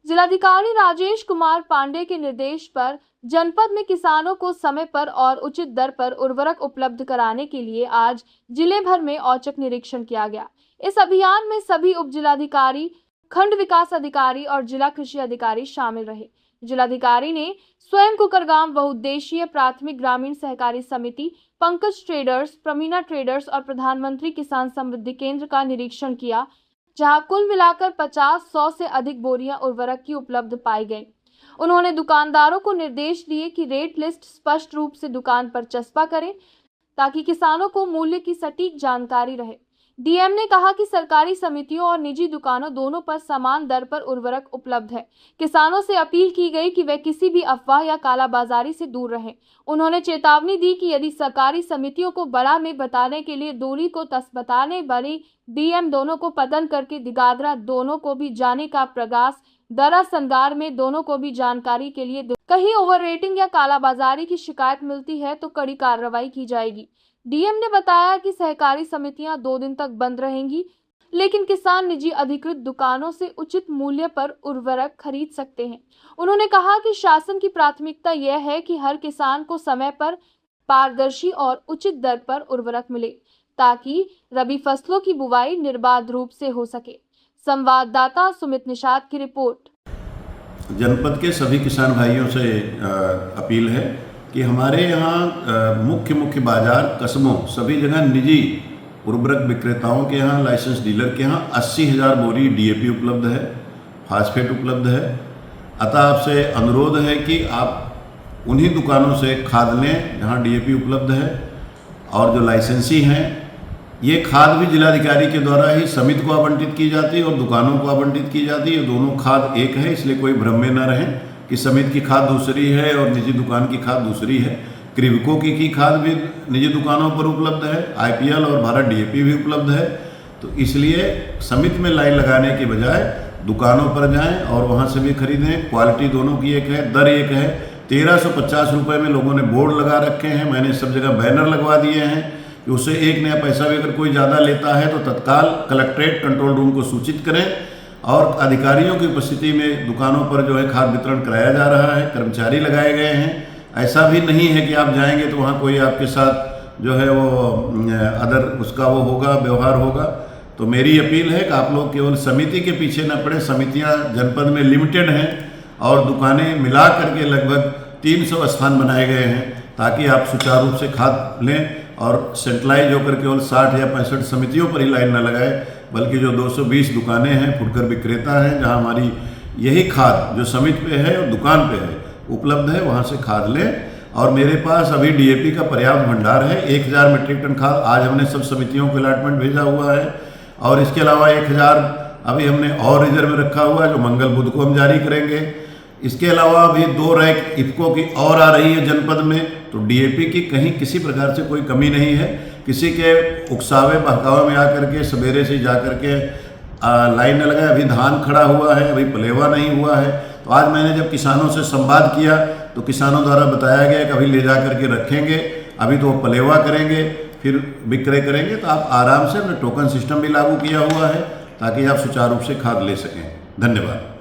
जिलाधिकारी राजेश कुमार पांडे के निर्देश पर जनपद में किसानों को समय पर और उचित दर पर उर्वरक उपलब्ध कराने के लिए आज जिले भर में औचक निरीक्षण किया गया। इस अभियान में सभी उप जिलाधिकारी, खंड विकास अधिकारी और जिला कृषि अधिकारी शामिल रहे। जिलाधिकारी ने स्वयं कुकरगांव बहुउद्देशीय प्राथमिक ग्रामीण सहकारी समिति, पंकज ट्रेडर्स, प्रमीना ट्रेडर्स और प्रधानमंत्री किसान समृद्धि केंद्र का निरीक्षण किया, जहां कुल मिलाकर 50-100 से अधिक बोरियां उर्वरक की उपलब्ध पाई गई। उन्होंने दुकानदारों को निर्देश दिए कि रेट लिस्ट स्पष्ट रूप से दुकान पर चस्पा करें ताकि किसानों को मूल्य की सटीक जानकारी रहे। डीएम ने कहा कि सरकारी समितियों और निजी दुकानों दोनों पर समान दर पर उर्वरक उपलब्ध है। किसानों से अपील की गई कि वे किसी भी अफवाह या कालाबाजारी से दूर रहें। उन्होंने चेतावनी दी कि यदि सरकारी समितियों को बड़ा में बताने के लिए दूरी को तस बताने वाली डीएम दोनों को पतन करके दिगादरा दोनों को भी जाने का प्रयास, दरा संगार में दोनों को भी जानकारी के लिए कहीं ओवर रेटिंग या कालाबाजारी की शिकायत मिलती है तो कड़ी कार्रवाई की जाएगी। डीएम ने बताया कि सहकारी समितियां 2 दिन तक बंद रहेंगी, लेकिन किसान निजी अधिकृत दुकानों से उचित मूल्य पर उर्वरक खरीद सकते हैं। उन्होंने कहा कि शासन की प्राथमिकता यह है कि हर किसान को समय पर, पारदर्शी और उचित दर पर उर्वरक मिले ताकि रबी फसलों की बुवाई निर्बाध रूप से हो सके। संवाददाता सुमित निषाद की रिपोर्ट। जनपद के सभी किसान भाइयों से अपील है कि हमारे यहाँ मुख्य बाजार, कस्बों, सभी जगह निजी उर्वरक विक्रेताओं के यहाँ, लाइसेंस डीलर के यहाँ 80,000 बोरी डीएपी उपलब्ध है, फास्फेट उपलब्ध है। अतः आपसे अनुरोध है कि आप उन्हीं दुकानों से खाद लें जहाँ डीएपी उपलब्ध है। और जो लाइसेंसी हैं, ये खाद भी जिलाधिकारी के द्वारा ही समिति को आवंटित की जाती है और दुकानों को आवंटित की जाती है। दोनों खाद एक है, इसलिए कोई भ्रम में न रहें कि समिति की खाद दूसरी है और निजी दुकान की खाद दूसरी है। क्रिवको की खाद भी निजी दुकानों पर उपलब्ध है, आईपीएल और भारत डीएपी भी उपलब्ध है। तो इसलिए समिति में लाइन लगाने के बजाय दुकानों पर जाएं और वहां से भी खरीदें। क्वालिटी दोनों की एक है, दर एक है। 1350 रुपये में लोगों ने बोर्ड लगा रखे हैं। मैंने सब जगह बैनर लगवा दिए हैं कि उससे 1 नया पैसा भी अगर कोई ज़्यादा लेता है तो तत्काल कलेक्ट्रेट कंट्रोल रूम को सूचित करें। और अधिकारियों की उपस्थिति में दुकानों पर जो है खाद वितरण कराया जा रहा है, कर्मचारी लगाए गए हैं। ऐसा भी नहीं है कि आप जाएंगे तो वहाँ कोई आपके साथ जो है वो अदर उसका वो होगा, व्यवहार होगा। तो मेरी अपील है कि आप लोग केवल समिति के पीछे न पड़े। समितियाँ जनपद में लिमिटेड हैं और दुकानें मिला करके लगभग 300 स्थान बनाए गए हैं ताकि आप सुचारू रूप से खाद लें और सेंट्रलाइज होकर केवल 60 या 65 समितियों पर ही लाइन न लगाए, बल्कि जो 220 दुकानें हैं, फुटकर विक्रेता हैं, जहां हमारी यही खाद जो समिति पे है और दुकान पे है उपलब्ध है, वहां से खाद लें। और मेरे पास अभी डीएपी का पर्याप्त भंडार है। 1000 मीट्रिक टन खाद आज हमने सब समितियों को अलॉटमेंट भेजा हुआ है और इसके अलावा 1000 अभी हमने और रिजर्व में रखा हुआ है जो मंगल बुध को हम जारी करेंगे। इसके अलावा अभी 2 रैक इफ्को की और आ रही है जनपद में। तो डीएपी की कहीं किसी प्रकार से कोई कमी नहीं है। किसी के उकसावे बहकावे में आकर के सवेरे से जा कर के लाइन न लगाए। अभी धान खड़ा हुआ है, अभी पलेवा नहीं हुआ है। तो आज मैंने जब किसानों से संवाद किया तो किसानों द्वारा बताया गया कि अभी ले जा करके रखेंगे, अभी तो वो पलेवा करेंगे फिर विक्रय करेंगे। तो आप आराम से, हमने टोकन सिस्टम भी लागू किया हुआ है ताकि आप सुचारू रूप से खाद ले सकें। धन्यवाद।